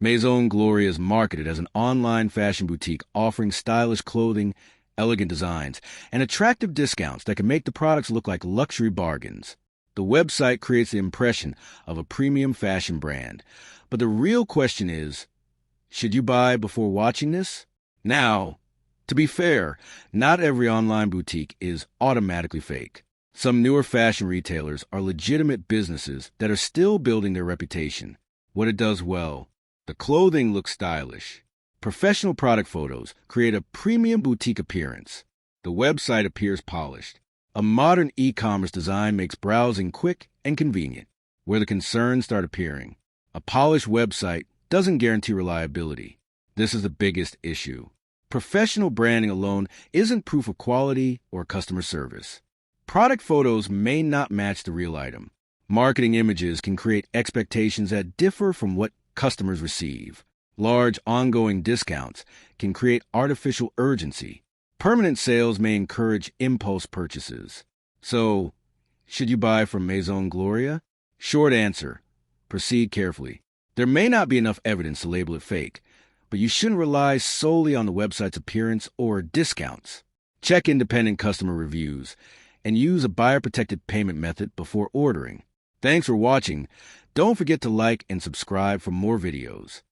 Maison Gloria is marketed as an online fashion boutique offering stylish clothing, elegant designs, and attractive discounts that can make the products look like luxury bargains. The website creates the impression of a premium fashion brand. But the real question is, should you buy before watching this? Now, to be fair, not every online boutique is automatically fake. Some newer fashion retailers are legitimate businesses that are still building their reputation. What it does well: the clothing looks stylish. Professional product photos create a premium boutique appearance. The website appears polished. A modern e-commerce design makes browsing quick and convenient. Where the concerns start appearing: a polished website doesn't guarantee reliability. This is the biggest issue. Professional branding alone isn't proof of quality or customer service. Product photos may not match the real item. Marketing images can create expectations that differ from what customers receive. Large ongoing discounts can create artificial urgency. Permanent sales may encourage impulse purchases. So, should you buy from Maison Gloria? Short answer: proceed carefully. There may not be enough evidence to label it fake, but you shouldn't rely solely on the website's appearance or discounts. Check independent customer reviews and use a buyer-protected payment method before ordering. Thanks for watching. Don't forget to like and subscribe for more videos.